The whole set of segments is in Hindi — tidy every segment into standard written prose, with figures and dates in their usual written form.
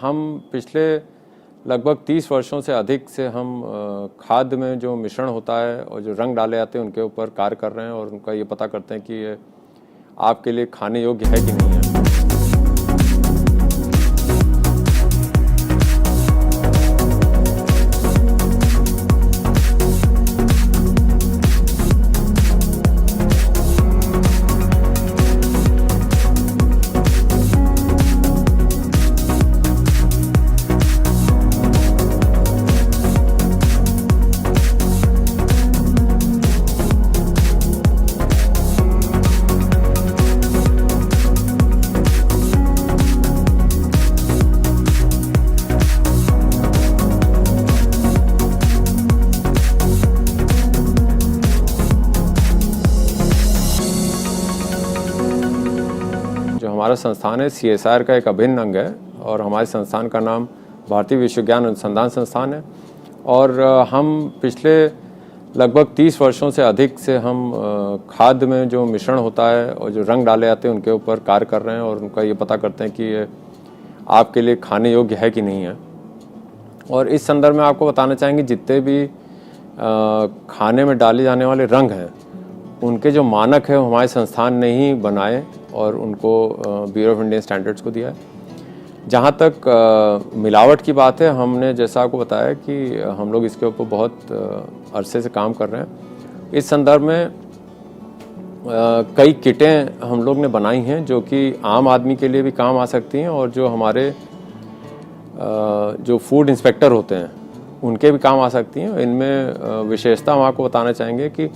हम पिछले लगभग 30 वर्षों से अधिक से हम खाद्य में जो मिश्रण होता है और जो रंग डाले जाते हैं उनके ऊपर कार्य कर रहे हैं और उनका ये पता करते हैं कि ये आपके लिए खाने योग्य है कि नहीं है। जो हमारा संस्थान है CSIR का एक अभिन्न अंग है और हमारे संस्थान का नाम भारतीय विश्वविज्ञान अनुसंधान संस्थान है और हम पिछले लगभग 30 वर्षों से अधिक से हम खाद्य में जो मिश्रण होता है और जो रंग डाले जाते हैं उनके ऊपर कार्य कर रहे हैं और उनका ये पता करते हैं कि ये आपके लिए खाने योग्य है कि नहीं है। और इस संदर्भ में आपको बताना चाहेंगे जितने भी खाने में डाले जाने वाले रंग हैं उनके जो मानक है हमारे संस्थान ने ही बनाए और उनको ब्यूरो ऑफ इंडियन स्टैंडर्ड्स को दिया है। जहाँ तक मिलावट की बात है, हमने जैसा आपको बताया कि हम लोग इसके ऊपर बहुत अरसे से काम कर रहे हैं। इस संदर्भ में कई किटें हम लोग ने बनाई हैं जो कि आम आदमी के लिए भी काम आ सकती हैं और जो हमारे जो फूड इंस्पेक्टर होते हैं उनके भी काम आ सकती हैं। इनमें विशेषता हम आपको बताना चाहेंगे कि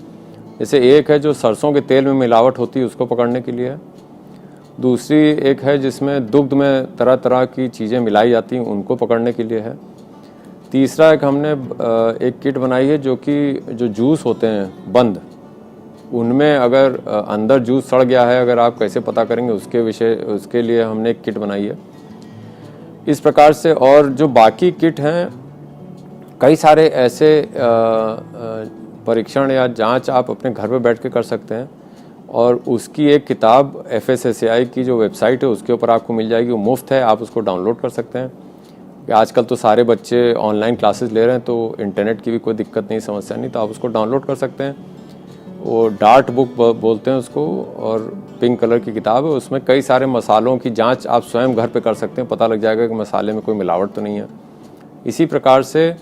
जैसे एक है जो सरसों के तेल में मिलावट होती है उसको पकड़ने के लिए है। दूसरी एक है जिसमें दुग्ध में तरह तरह की चीज़ें मिलाई जाती हैं उनको पकड़ने के लिए है। तीसरा एक हमने एक किट बनाई है जो कि जो जूस होते हैं बंद, उनमें अगर अंदर जूस सड़ गया है अगर आप कैसे पता करेंगे उसके लिए हमने एक किट बनाई है। इस प्रकार से और जो बाकी किट हैं कई सारे ऐसे परीक्षण या जांच आप अपने घर पे बैठ के कर सकते हैं और उसकी एक किताब FSSAI की जो वेबसाइट है उसके ऊपर आपको मिल जाएगी। वो मुफ्त है, आप उसको डाउनलोड कर सकते हैं। आजकल तो सारे बच्चे ऑनलाइन क्लासेस ले रहे हैं तो इंटरनेट की भी कोई दिक्कत नहीं, समस्या नहीं, तो आप उसको डाउनलोड कर सकते हैं। वो डार्ट बुक बोलते हैं उसको और पिंक कलर की किताब है। उसमें कई सारे मसालों की जाँच आप स्वयं घर पर कर सकते हैं, पता लग जाएगा कि मसाले में कोई मिलावट तो नहीं है। इसी प्रकार से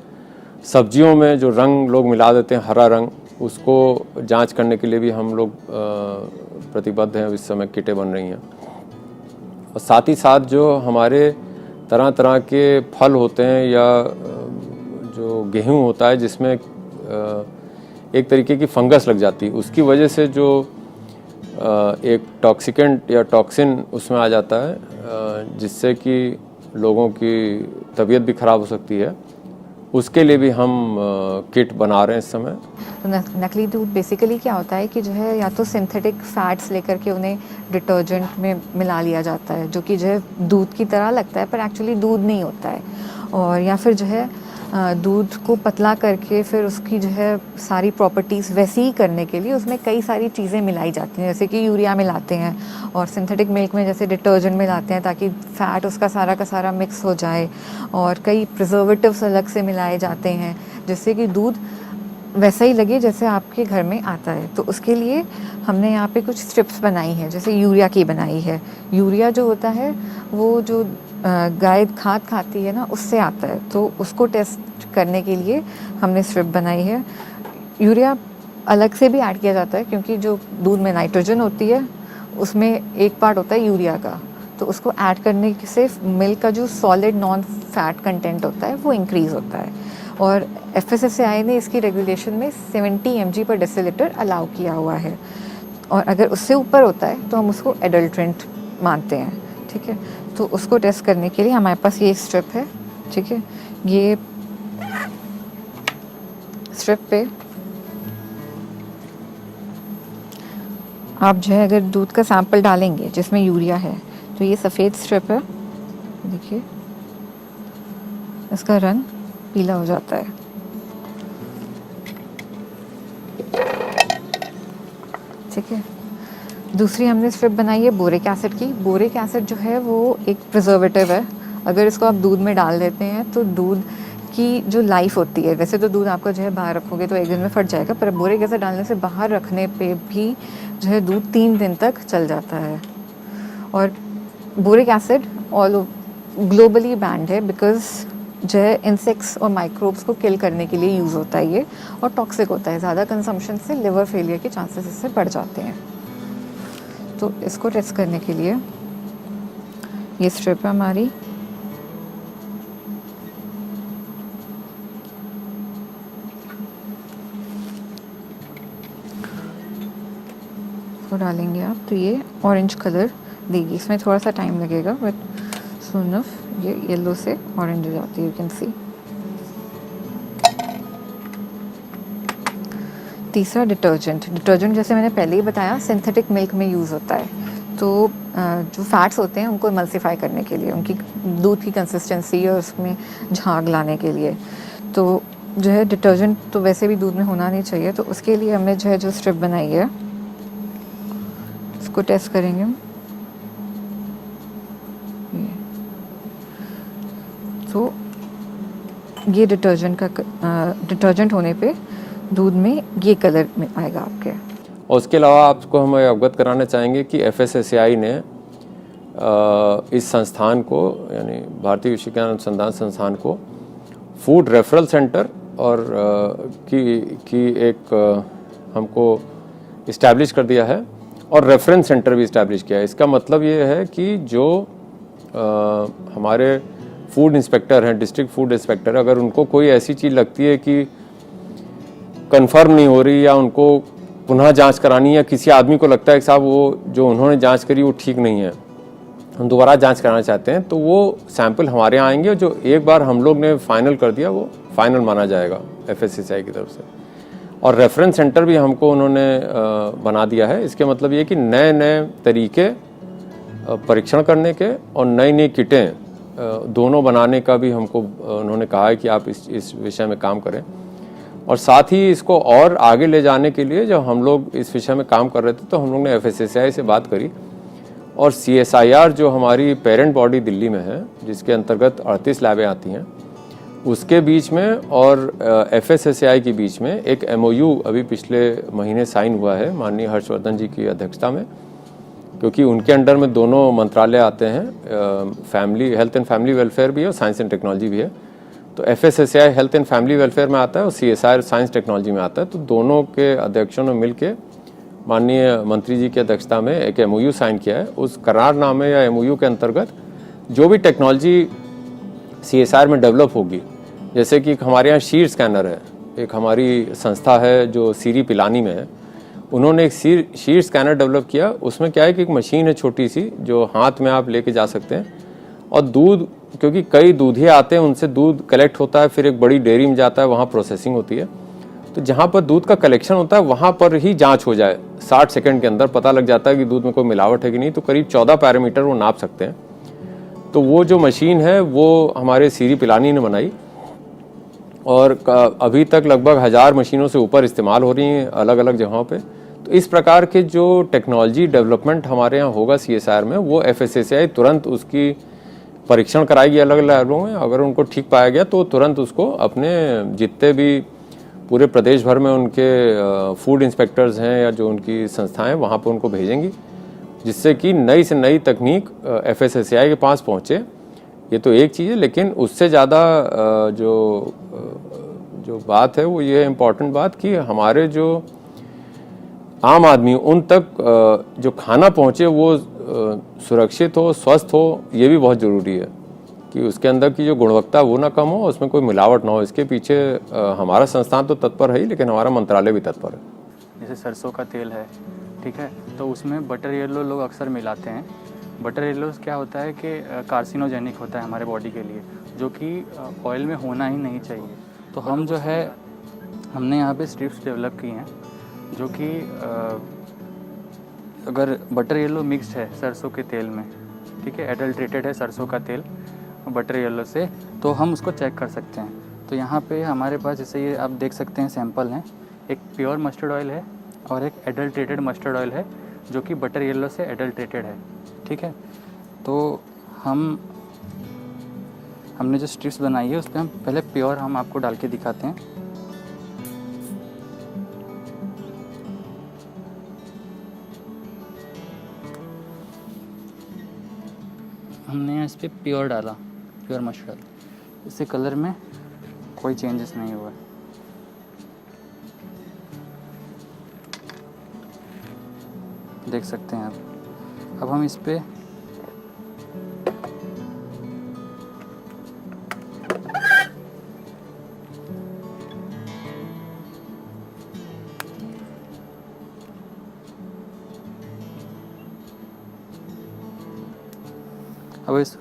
सब्जियों में जो रंग लोग मिला देते हैं, हरा रंग, उसको जांच करने के लिए भी हम लोग प्रतिबद्ध हैं। इस समय किटें बन रही हैं और साथ ही साथ जो हमारे तरह तरह के फल होते हैं या जो गेहूं होता है जिसमें एक तरीके की फंगस लग जाती है, उसकी वजह से जो एक टॉक्सिकेंट या टॉक्सिन उसमें आ जाता है जिससे कि लोगों की तबीयत भी ख़राब हो सकती है। उसके लिए भी हम किट बना रहे हैं इस समय। नकली दूध बेसिकली क्या होता है कि जो है या तो सिंथेटिक फैट्स लेकर के उन्हें डिटर्जेंट में मिला लिया जाता है जो कि जो है दूध की तरह लगता है पर एक्चुअली दूध नहीं होता है, और या फिर जो है दूध को पतला करके फिर उसकी जो है सारी प्रॉपर्टीज़ वैसी ही करने के लिए उसमें कई सारी चीज़ें मिलाई जाती हैं, जैसे कि यूरिया मिलाते हैं और सिंथेटिक मिल्क में जैसे डिटर्जेंट मिलाते हैं ताकि फ़ैट उसका सारा का सारा मिक्स हो जाए, और कई प्रिजर्वेटिव्स अलग से मिलाए जाते हैं जिससे कि दूध वैसा ही लगे जैसे आपके घर में आता है। तो उसके लिए हमने यहाँ पे कुछ स्ट्रिप्स बनाई हैं, जैसे यूरिया की बनाई है। यूरिया जो होता है वो जो गाय खाद खाती है ना उससे आता है, तो उसको टेस्ट करने के लिए हमने स्ट्रिप बनाई है। यूरिया अलग से भी ऐड किया जाता है क्योंकि जो दूध में नाइट्रोजन होती है उसमें एक पार्ट होता है यूरिया का, तो उसको ऐड करने से मिल्क का जो सॉलिड नॉन फैट कंटेंट होता है वो इंक्रीज़ होता है। और FSSAI ने इसकी रेगुलेशन में 70 mg पर डेसीलीटर अलाउ किया हुआ है, और अगर उससे ऊपर होता है तो हम उसको एडल्ट्रेंट मानते हैं। ठीक है, तो उसको टेस्ट करने के लिए हमारे पास ये स्ट्रिप है। ठीक है, ये स्ट्रिप पे आप जो है अगर दूध का सैंपल डालेंगे जिसमें यूरिया है तो ये सफ़ेद स्ट्रिप है, देखिए इसका रंग पीला हो जाता है। ठीक है, दूसरी हमने स्ट्रिप बनाई है बोरिक एसिड की। बोरिक एसिड जो है वो एक प्रिजर्वेटिव है, अगर इसको आप दूध में डाल देते हैं तो दूध की जो लाइफ होती है, वैसे तो दूध आपका जो है बाहर रखोगे तो 1 दिन में फट जाएगा, पर बोरिक एसिड डालने से बाहर रखने पे भी जो है दूध 3 दिन तक चल जाता है। और boric acid all globally band है बिकॉज जो है इंसेक्ट्स और माइक्रोब्स को किल करने के लिए यूज़ होता है ये, और टॉक्सिक होता है। ज़्यादा कंजम्पशन से लिवर फेलियर के चांसेस इससे बढ़ जाते हैं। तो इसको टेस्ट करने के लिए ये स्ट्रिप है हमारी, इसको डालेंगे आप तो ये ऑरेंज कलर देगी। इसमें थोड़ा सा टाइम लगेगा बट सून इनफ ये येलो से ऑरेंज हो जाती है, यू कैन सी। तीसरा डिटर्जेंट जैसे मैंने पहले ही बताया सिंथेटिक मिल्क में यूज़ होता है। तो जो फैट्स होते हैं उनको इमल्सिफाई करने के लिए, उनकी दूध की कंसिस्टेंसी और उसमें झाग लाने के लिए, तो जो है डिटर्जेंट तो वैसे भी दूध में होना नहीं चाहिए। तो उसके लिए हमने जो है जो स्ट्रिप बनाई है इसको टेस्ट करेंगे। तो ये डिटर्जेंट होने पे दूध में ये कलर में आएगा आपके। और उसके अलावा आपको हम अवगत कराना चाहेंगे कि FSSAI ने इस संस्थान को, यानी भारतीय विज्ञान अनुसंधान संस्थान को फूड रेफरल सेंटर और की एक हमको इस्टेब्लिश कर दिया है, और रेफरेंस सेंटर भी इस्टेब्लिश किया है। इसका मतलब ये है कि जो हमारे फूड इंस्पेक्टर हैं, डिस्ट्रिक्ट फूड इंस्पेक्टर, अगर उनको कोई ऐसी चीज़ लगती है कि कंफर्म नहीं हो रही या उनको पुनः जांच करानी, या किसी आदमी को लगता है कि साहब वो जो उन्होंने जांच करी वो ठीक नहीं है, हम दोबारा जांच कराना चाहते हैं, तो वो सैंपल हमारे यहाँ आएंगे। जो एक बार हम लोग ने फाइनल कर दिया वो फाइनल माना जाएगा FSSAI की तरफ से। और रेफरेंस सेंटर भी हमको उन्होंने बना दिया है। इसके मतलब ये कि नए नए तरीके परीक्षण करने के और नई नई किटें दोनों बनाने का भी हमको उन्होंने कहा है कि आप इस विषय में काम करें। और साथ ही इसको और आगे ले जाने के लिए जब हम लोग इस विषय में काम कर रहे थे तो हम लोग ने FSSAI से बात करी, और CSIR जो हमारी पेरेंट बॉडी दिल्ली में है, जिसके अंतर्गत 38 लैबें आती हैं, उसके बीच में और FSSAI के बीच में एक MOU अभी पिछले महीने साइन हुआ है माननीय हर्षवर्धन जी की अध्यक्षता में, क्योंकि उनके अंडर में दोनों मंत्रालय आते हैं, family health and family welfare भी है और साइंस एंड टेक्नोलॉजी भी है। तो FSSAI health and family welfare में आता है और CSIR साइंस टेक्नोलॉजी में आता है। तो दोनों के अध्यक्षों ने मिल के माननीय मंत्री जी की अध्यक्षता में एक MOU साइन किया है। उस करारनामे या MOU के अंतर्गत जो भी टेक्नोलॉजी CSIR में डेवलप होगी, जैसे कि हमारे यहाँ शीर स्कैनर है, एक हमारी संस्था है जो सीरी पिलानी में है, उन्होंने एक शीर स्कैनर डेवलप किया। उसमें क्या है कि एक मशीन है छोटी सी जो हाथ में आप लेके जा सकते हैं, और दूध, क्योंकि कई दूधिये आते हैं, उनसे दूध कलेक्ट होता है, फिर एक बड़ी डेयरी में जाता है, वहाँ प्रोसेसिंग होती है। तो जहाँ पर दूध का कलेक्शन होता है वहाँ पर ही जांच हो जाए, 60 सेकंड के अंदर पता लग जाता है कि दूध में कोई मिलावट है कि नहीं। तो करीब 14 पैरामीटर वो नाप सकते हैं। तो वो जो मशीन है वो हमारे सीरी पिलानी ने बनाई, और अभी तक लगभग 1000 मशीनों से ऊपर इस्तेमाल हो रही हैं अलग अलग जगहों पे। तो इस प्रकार के जो टेक्नोलॉजी डेवलपमेंट हमारे यहाँ होगा CSIR में, वो FSSAI तुरंत उसकी परीक्षण कराएगी अलग अलग लैबों में। अगर उनको ठीक पाया गया तो तुरंत उसको अपने जितने भी पूरे प्रदेश भर में उनके फूड इंस्पेक्टर्स हैं या जो उनकी संस्थाएं वहाँ पर उनको भेजेंगी, जिससे कि नई से नई तकनीक FSSAI के पास पहुँचे। ये तो एक चीज़ है, लेकिन उससे ज़्यादा जो बात है वो ये इम्पोर्टेंट बात कि हमारे जो आम आदमी उन तक जो खाना पहुँचे वो सुरक्षित हो, स्वस्थ हो। ये भी बहुत ज़रूरी है कि उसके अंदर की जो गुणवत्ता वो ना कम हो, उसमें कोई मिलावट ना हो। इसके पीछे हमारा संस्थान तो तत्पर है ही, लेकिन हमारा मंत्रालय भी तत्पर है। जैसे सरसों का तेल है, ठीक है, तो उसमें बटर येलो लोग अक्सर मिलाते हैं। बटर येलो क्या होता है कि कार्सिनोजेनिक होता है हमारे बॉडी के लिए, जो कि ऑयल में होना ही नहीं चाहिए। तो हम जो है हमने यहाँ पे स्ट्रिप्स डेवलप की हैं, जो कि अगर बटर येलो मिक्स्ड है सरसों के तेल में, ठीक है, एडल्ट्रेटेड है सरसों का तेल बटर येलो से, तो हम उसको चेक कर सकते हैं। तो यहाँ पे हमारे पास जैसे ये आप देख सकते हैं सैंपल हैं, एक प्योर मस्टर्ड ऑयल है और एक एडल्ट्रेटेड मस्टर्ड ऑयल है, जो कि बटर येलो से एडल्ट्रेटेड है, ठीक है। तो हम हमने जो स्ट्रिप्स बनाई है उस पर हम पहले प्योर हम आपको डाल के दिखाते हैं। हमने यहाँ इस पर प्योर डाला, प्योर मस्टर्ड डाला, इससे कलर में कोई चेंजेस नहीं हुआ। देख सकते हैं आप। अब हम इस पे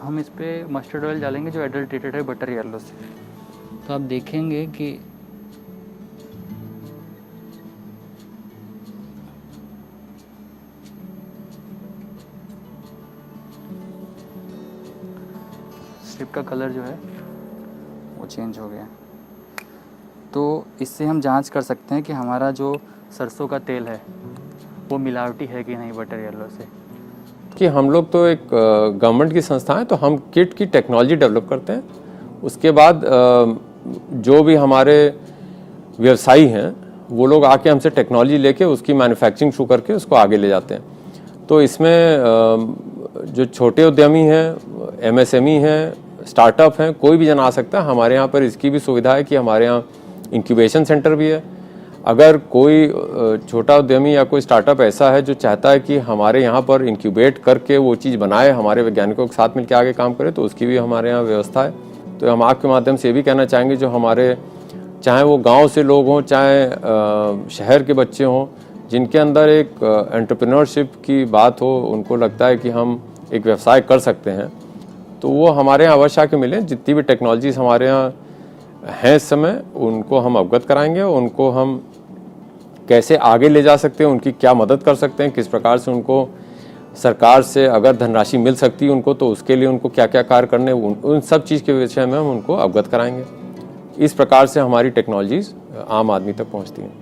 हम इस पे मस्टर्ड ऑयल डालेंगे जो एडल्ट्रेटेड है बटर येलो से। तो आप देखेंगे कि स्ट्रिप का कलर जो है वो चेंज हो गया। तो इससे हम जांच कर सकते हैं कि हमारा जो सरसों का तेल है वो मिलावटी है कि नहीं बटर येलो से। कि हम लोग तो एक गवर्नमेंट की संस्था है, तो हम किट की टेक्नोलॉजी डेवलप करते हैं। उसके बाद जो भी हमारे व्यवसायी हैं वो लोग आके हमसे टेक्नोलॉजी लेके उसकी मैन्युफैक्चरिंग शुरू करके उसको आगे ले जाते हैं। तो इसमें जो छोटे उद्यमी हैं, एमएसएमई हैं, स्टार्टअप हैं, कोई भी जन आ सकता है। हमारे यहाँ पर इसकी भी सुविधा है कि हमारे यहाँ इंक्यूबेशन सेंटर भी है। अगर कोई छोटा उद्यमी या कोई स्टार्टअप ऐसा है जो चाहता है कि हमारे यहाँ पर इंक्यूबेट करके वो चीज़ बनाए, हमारे वैज्ञानिकों के साथ मिलकर आगे काम करे, तो उसकी भी हमारे यहाँ व्यवस्था है। तो हम आपके माध्यम से ये भी कहना चाहेंगे, जो हमारे चाहे वो गांव से लोग हों, चाहे शहर के बच्चे हों, जिनके अंदर एक एंटरप्रेन्योरशिप की बात हो, उनको लगता है कि हम एक व्यवसाय कर सकते हैं, तो वो हमारे यहाँ अवश्य आके मिलें। जितनी भी टेक्नोलॉजीज हमारे यहाँ हैं इस समय, उनको हम अवगत कराएंगे, उनको हम कैसे आगे ले जा सकते हैं, उनकी क्या मदद कर सकते हैं, किस प्रकार से उनको सरकार से अगर धनराशि मिल सकती है उनको, तो उसके लिए उनको क्या क्या कार्य करने, उन सब चीज़ के विषय में हम उनको अवगत कराएंगे। इस प्रकार से हमारी टेक्नोलॉजीज़ आम आदमी तक पहुंचती हैं।